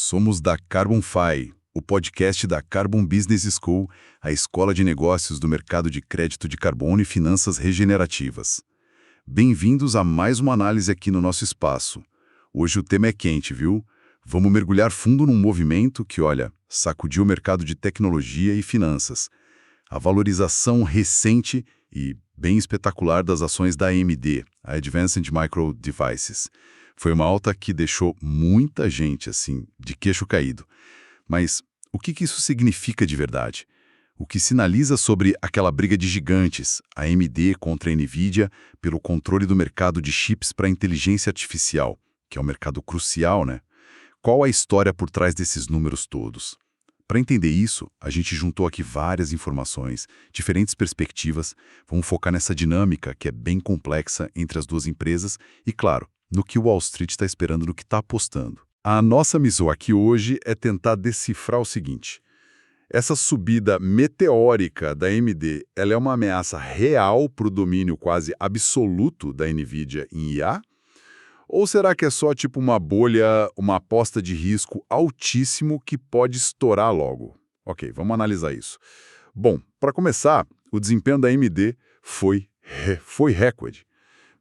Somos da CarbonFi, o podcast da Carbon Business School, a escola de negócios do mercado de crédito de carbono e finanças regenerativas. Bem-vindos a mais uma análise aqui no nosso espaço. Hoje o tema é quente, viu? Vamos mergulhar fundo num movimento que, olha, sacudiu o mercado de tecnologia e finanças. A valorização recente e bem espetacular das ações da AMD, a Advanced Micro Devices. Foi uma alta que deixou muita gente, assim, de queixo caído. Mas o que isso significa de verdade? O que sinaliza sobre aquela briga de gigantes, a AMD contra a NVIDIA, pelo controle do mercado de chips para inteligência artificial, que é um mercado crucial, né? Qual a história por trás desses números todos? Para entender isso, a gente juntou aqui várias informações, diferentes perspectivas, vamos focar nessa dinâmica que é bem complexa entre as duas empresas e, claro, no que o Wall Street está esperando, no que está apostando. A nossa missão aqui hoje é tentar decifrar o seguinte: essa subida meteórica da AMD, ela é uma ameaça real para o domínio quase absoluto da NVIDIA em IA? Ou será que é só tipo uma bolha, uma aposta de risco altíssimo que pode estourar logo? Ok, vamos analisar isso. Bom, para começar, o desempenho da AMD foi recorde.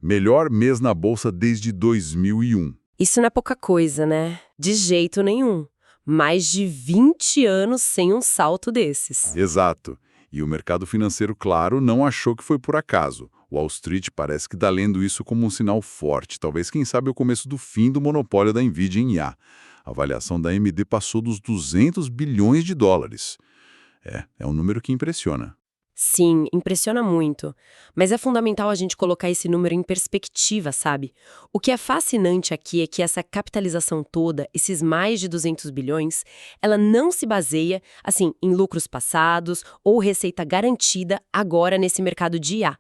Melhor mês na bolsa desde 2001. Isso não é pouca coisa, né? De jeito nenhum. Mais de 20 anos sem um salto desses. Exato. E o mercado financeiro, claro, não achou que foi por acaso. Wall Street parece que está lendo isso como um sinal forte, talvez, quem sabe, o começo do fim do monopólio da NVIDIA em IA. A avaliação da AMD passou dos 200 bilhões de dólares. É um número que impressiona. Sim, impressiona muito. Mas é fundamental a gente colocar esse número em perspectiva, sabe? O que é fascinante aqui é que essa capitalização toda, esses mais de 200 bilhões, ela não se baseia, assim, em lucros passados ou receita garantida agora nesse mercado de IA.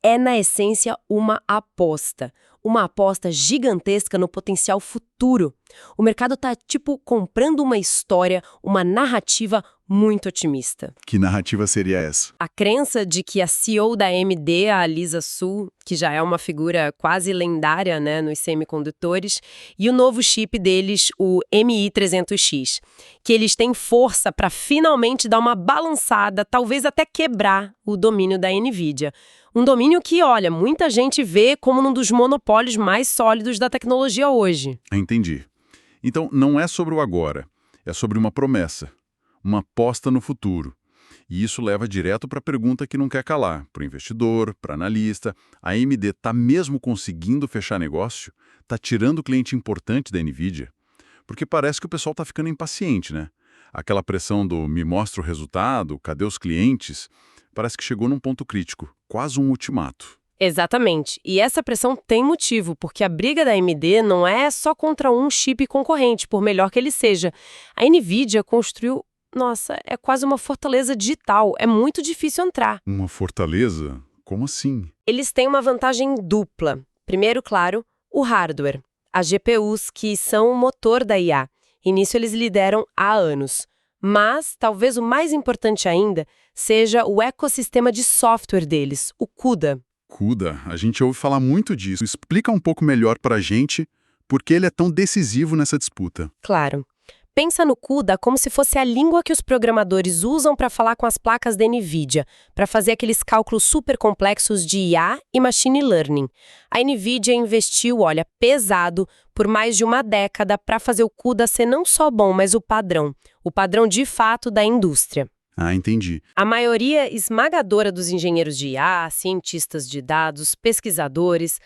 É, na essência, uma aposta gigantesca no potencial futuro. O mercado tá, tipo, comprando uma história, uma narrativa muito otimista. Que narrativa seria essa? A crença de que a CEO da AMD, a Lisa Su, que já é uma figura quase lendária, né, nos semicondutores, e o novo chip deles, o MI300X, que eles têm força para finalmente dar uma balançada, talvez até quebrar o domínio da NVIDIA. Um domínio que, olha, muita gente vê como um dos monopólios mais sólidos da tecnologia hoje. Entendi. Então, não é sobre o agora, é sobre uma promessa, uma aposta no futuro. E isso leva direto para a pergunta que não quer calar, para o investidor, para o analista. A AMD está mesmo conseguindo fechar negócio? Está tirando cliente importante da NVIDIA? Porque parece que o pessoal está ficando impaciente, né? Aquela pressão do me mostra o resultado, cadê os clientes? Parece que chegou num ponto crítico, quase um ultimato. Exatamente. E essa pressão tem motivo, porque a briga da AMD não é só contra um chip concorrente, por melhor que ele seja. A NVIDIA construiu, nossa, é quase uma fortaleza digital, é muito difícil entrar. Uma fortaleza? Como assim? Eles têm uma vantagem dupla. Primeiro, claro, o hardware, as GPUs, que são o motor da IA. E nisso eles lideram há anos. Mas, talvez o mais importante ainda, seja o ecossistema de software deles, o CUDA. CUDA, a gente ouve falar muito disso. Explica um pouco melhor para a gente por que ele é tão decisivo nessa disputa. Claro. Pensa no CUDA como se fosse a língua que os programadores usam para falar com as placas da NVIDIA, para fazer aqueles cálculos super complexos de IA e Machine Learning. A NVIDIA investiu, olha, pesado, por mais de uma década para fazer o CUDA ser não só bom, mas o padrão de fato da indústria. Ah, entendi. A maioria esmagadora dos engenheiros de IA, cientistas de dados, pesquisadores,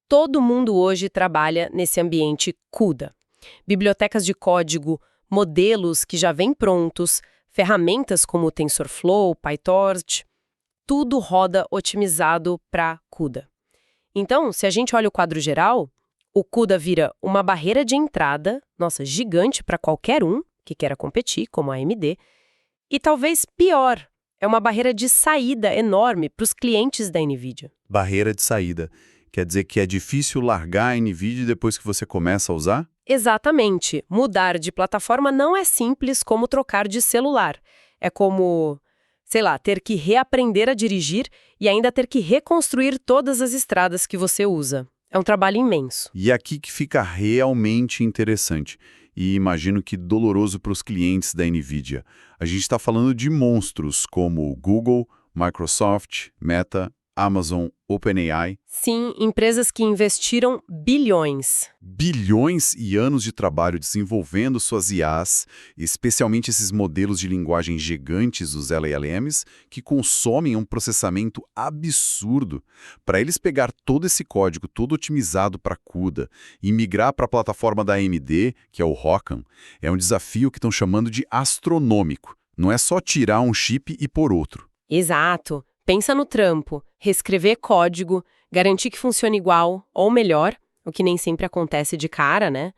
todo mundo hoje trabalha nesse ambiente CUDA. Bibliotecas de código, modelos que já vêm prontos, ferramentas como o TensorFlow, PyTorch, tudo roda otimizado para CUDA. Então, se a gente olha o quadro geral, o CUDA vira uma barreira de entrada, nossa, gigante para qualquer um que queira competir, como a AMD, e talvez pior, é uma barreira de saída enorme para os clientes da NVIDIA. Barreira de saída. Quer dizer que é difícil largar a NVIDIA depois que você começa a usar? Exatamente. Mudar de plataforma não é simples como trocar de celular. É como, sei lá, ter que reaprender a dirigir e ainda ter que reconstruir todas as estradas que você usa. É um trabalho imenso. E aqui que fica realmente interessante. e imagino que doloroso para os clientes da NVIDIA. A gente está falando de monstros como Google, Microsoft, Meta, Amazon, OpenAI. Sim, empresas que investiram bilhões. Bilhões e anos de trabalho desenvolvendo suas IAs, especialmente esses modelos de linguagem gigantes, os LLMs, que consomem um processamento absurdo. Para eles pegar todo esse código, todo otimizado para CUDA, e migrar para a plataforma da AMD, que é o ROCm, é um desafio que estão chamando de astronômico. Não é só tirar um chip e pôr outro. Exato. Pensa no trampo, reescrever código, garantir que funcione igual ou melhor, o que nem sempre acontece de cara, né?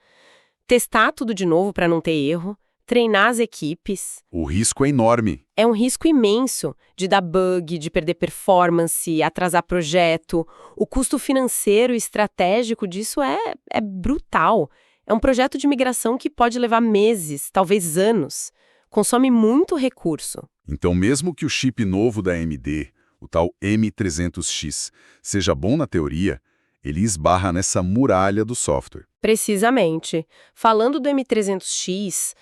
Testar tudo de novo para não ter erro, treinar as equipes. O risco é enorme. É um risco imenso de dar bug, de perder performance, atrasar projeto. O custo financeiro e estratégico disso é brutal. É um projeto de migração que pode levar meses, talvez anos. Consome muito recurso. Então, mesmo que o chip novo da AMD, o tal M300X, seja bom na teoria, ele esbarra nessa muralha do software. Precisamente. Falando do M300X,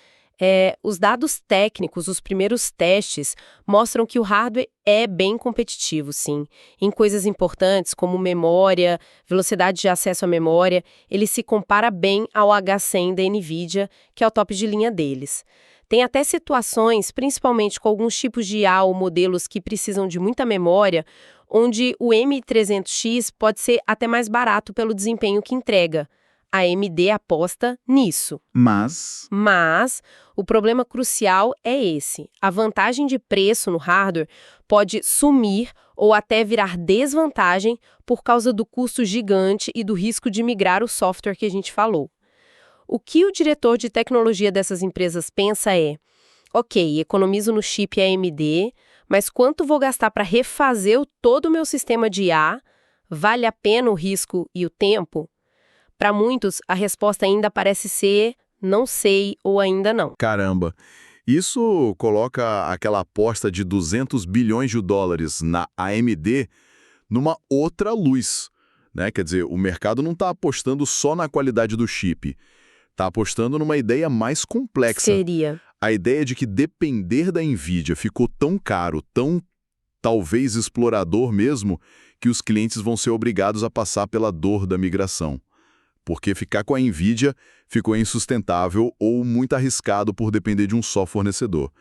os dados técnicos, os primeiros testes, mostram que o hardware é bem competitivo, sim. Em coisas importantes como memória, velocidade de acesso à memória, ele se compara bem ao H100 da NVIDIA, que é o top de linha deles. Tem até situações, principalmente com alguns tipos de IA ou modelos que precisam de muita memória, onde o M300X pode ser até mais barato pelo desempenho que entrega. A AMD aposta nisso. Mas O problema crucial é esse. A vantagem de preço no hardware pode sumir ou até virar desvantagem por causa do custo gigante e do risco de migrar o software que a gente falou. O que o diretor de tecnologia dessas empresas pensa é: ok, economizo no chip AMD, mas quanto vou gastar para refazer todo o meu sistema de IA? Vale a pena o risco e o tempo? Para muitos, a resposta ainda parece ser não sei ou ainda não. caramba, isso coloca aquela aposta de 200 bilhões de dólares na AMD numa outra luz, né? Quer dizer, o mercado não está apostando só na qualidade do chip, está apostando numa ideia mais complexa. Seria. A ideia de que depender da NVIDIA ficou tão caro, tão talvez explorador mesmo, que os clientes vão ser obrigados a passar pela dor da migração. Porque ficar com a NVIDIA ficou insustentável ou muito arriscado por depender de um só fornecedor.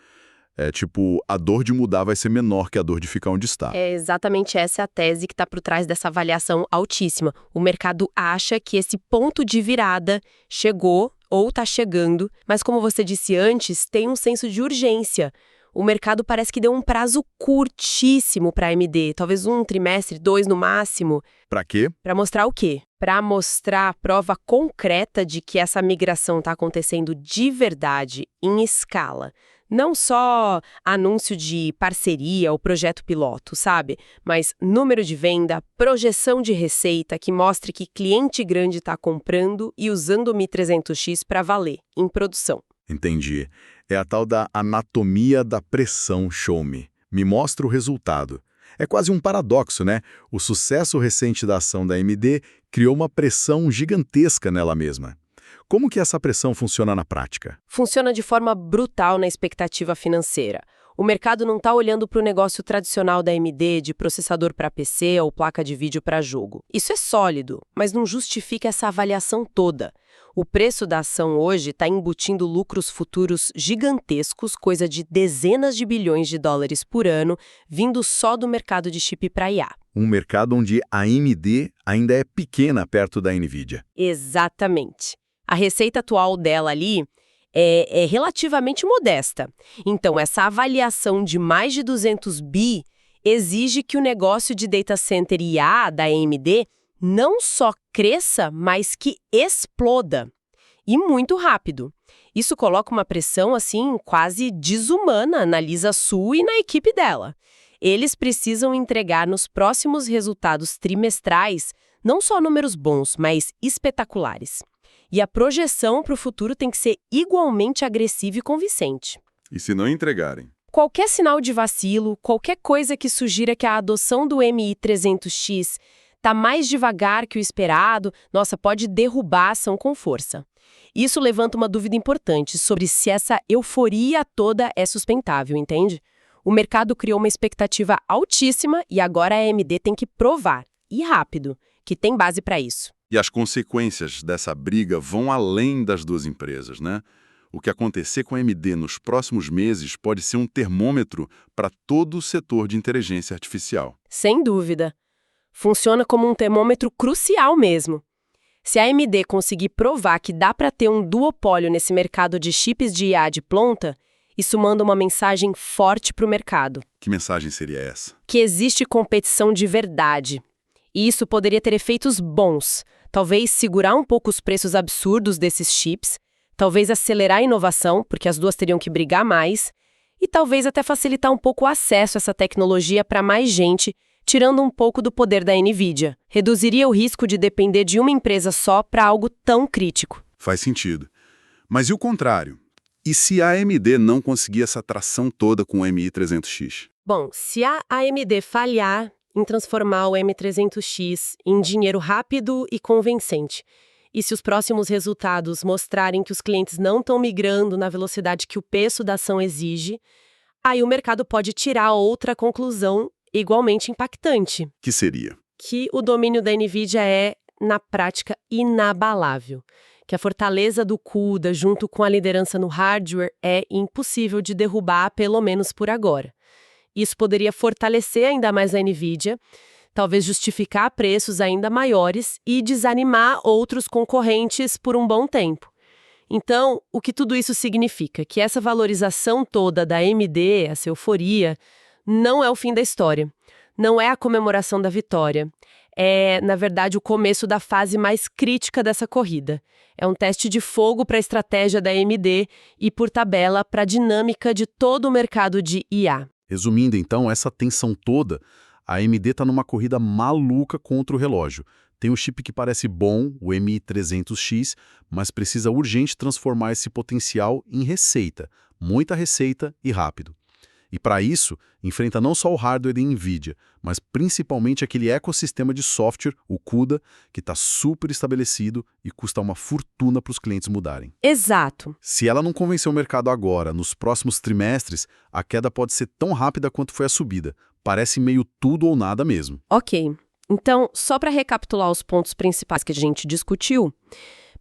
É tipo, a dor de mudar vai ser menor que a dor de ficar onde está. É exatamente essa a tese que está por trás dessa avaliação altíssima. O mercado acha que esse ponto de virada chegou ou está chegando, mas como você disse antes, tem um senso de urgência. O mercado parece que deu um prazo curtíssimo para a AMD, talvez 1 trimestre, 2 no máximo. Para quê? Para mostrar o quê? Para mostrar a prova concreta de que essa migração está acontecendo de verdade, em escala. Não só anúncio de parceria ou projeto piloto, sabe? Mas número de venda, projeção de receita que mostre que cliente grande está comprando e usando o Mi 300X para valer, em produção. Entendi. É a tal da anatomia da pressão, show me. Me mostra o resultado. É quase um paradoxo, né? O sucesso recente da ação da AMD criou uma pressão gigantesca nela mesma. Como que essa pressão funciona na prática? Funciona de forma brutal na expectativa financeira. O mercado não está olhando para o negócio tradicional da AMD de processador para PC ou placa de vídeo para jogo. Isso é sólido, mas não justifica essa avaliação toda. O preço da ação hoje está embutindo lucros futuros gigantescos, coisa de dezenas de bilhões de dólares por ano, vindo só do mercado de chip para IA. Um mercado onde a AMD ainda é pequena perto da NVIDIA. Exatamente. A receita atual dela ali é relativamente modesta. Então, essa avaliação de mais de 200 bi exige que o negócio de data center IA da AMD não só cresça, mas que exploda. E muito rápido. Isso coloca uma pressão, assim, quase desumana na Lisa Su e na equipe dela. Eles precisam entregar nos próximos resultados trimestrais não só números bons, mas espetaculares. E a projeção para o futuro tem que ser igualmente agressiva e convincente. E se não entregarem? Qualquer sinal de vacilo, qualquer coisa que sugira que a adoção do MI300X está mais devagar que o esperado, nossa, pode derrubar a ação com força. Isso levanta uma dúvida importante sobre se essa euforia toda é sustentável, entende? O mercado criou uma expectativa altíssima e agora a AMD tem que provar, e rápido, que tem base para isso. E as consequências dessa briga vão além das duas empresas, né? O que acontecer com a AMD nos próximos meses pode ser um termômetro para todo o setor de inteligência artificial. Sem dúvida. Funciona como um termômetro crucial mesmo. Se a AMD conseguir provar que dá para ter um duopólio nesse mercado de chips de IA de ponta, isso manda uma mensagem forte para o mercado. Que mensagem seria essa? Que existe competição de verdade. E isso poderia ter efeitos bons. Talvez segurar um pouco os preços absurdos desses chips, talvez acelerar a inovação, porque as duas teriam que brigar mais, e talvez até facilitar um pouco o acesso a essa tecnologia para mais gente, tirando um pouco do poder da NVIDIA. Reduziria o risco de depender de uma empresa só para algo tão crítico. Faz sentido. Mas e o contrário? E se a AMD não conseguir essa tração toda com o MI300X? Bom, se a AMD falhar em transformar o M300X em dinheiro rápido e convincente, e se os próximos resultados mostrarem que os clientes não estão migrando na velocidade que o preço da ação exige, aí o mercado pode tirar outra conclusão igualmente impactante. Que seria? Que o domínio da NVIDIA é, na prática, inabalável. Que a fortaleza do CUDA, junto com a liderança no hardware, é impossível de derrubar, pelo menos por agora. Isso poderia fortalecer ainda mais a NVIDIA, talvez justificar preços ainda maiores e desanimar outros concorrentes por um bom tempo. Então, o que tudo isso significa? Que essa valorização toda da AMD, essa euforia, não é o fim da história. Não é a comemoração da vitória. É, na verdade, o começo da fase mais crítica dessa corrida. É um teste de fogo para a estratégia da AMD e, por tabela, para a dinâmica de todo o mercado de IA. Resumindo, então, essa tensão toda, a AMD está numa corrida maluca contra o relógio. Tem um chip que parece bom, o MI300X, mas precisa urgente transformar esse potencial em receita. Muita receita e rápido. E para isso, enfrenta não só o hardware da NVIDIA, mas principalmente aquele ecossistema de software, o CUDA, que está super estabelecido e custa uma fortuna para os clientes mudarem. Exato. Se ela não convencer o mercado agora, nos próximos trimestres, a queda pode ser tão rápida quanto foi a subida. Parece meio tudo ou nada mesmo. Ok. Então, só para recapitular os pontos principais que a gente discutiu,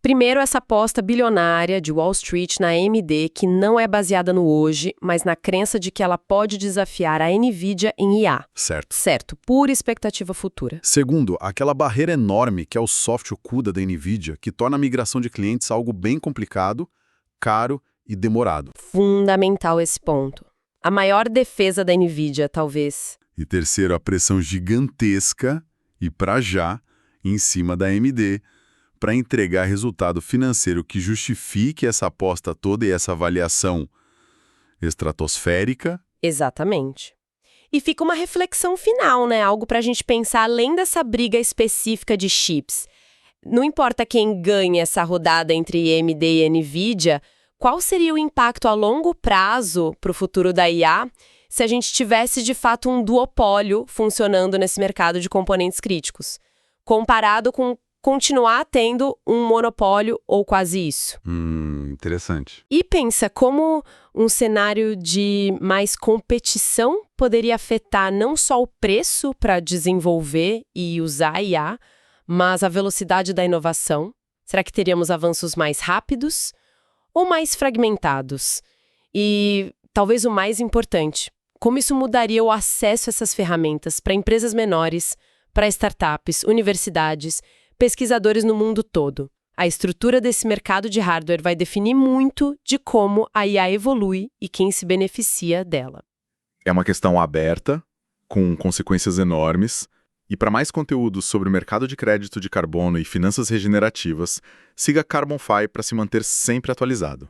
primeiro, essa aposta bilionária de Wall Street na AMD, que não é baseada no hoje, mas na crença de que ela pode desafiar a NVIDIA em IA. Certo. Certo, pura expectativa futura. Segundo, aquela barreira enorme que é o software CUDA da NVIDIA, que torna a migração de clientes algo bem complicado, caro e demorado. Fundamental esse ponto. A maior defesa da NVIDIA, talvez. E terceiro, a pressão gigantesca, e para já, em cima da AMD, para entregar resultado financeiro que justifique essa aposta toda e essa avaliação estratosférica. Exatamente. E fica uma reflexão final, né? Algo para a gente pensar além dessa briga específica de chips. Não importa quem ganha essa rodada entre AMD e NVIDIA, qual seria o impacto a longo prazo para o futuro da IA se a gente tivesse, de fato, um duopólio funcionando nesse mercado de componentes críticos, comparado com continuar tendo um monopólio ou quase isso. Interessante. E pensa como um cenário de mais competição poderia afetar não só o preço para desenvolver e usar IA, mas a velocidade da inovação. Será que teríamos avanços mais rápidos ou mais fragmentados? E talvez o mais importante, como isso mudaria o acesso a essas ferramentas para empresas menores, para startups, universidades, pesquisadores no mundo todo. A estrutura desse mercado de hardware vai definir muito de como a IA evolui e quem se beneficia dela. É uma questão aberta, com consequências enormes. E para mais conteúdos sobre o mercado de crédito de carbono e finanças regenerativas, siga Carbon Fi para se manter sempre atualizado.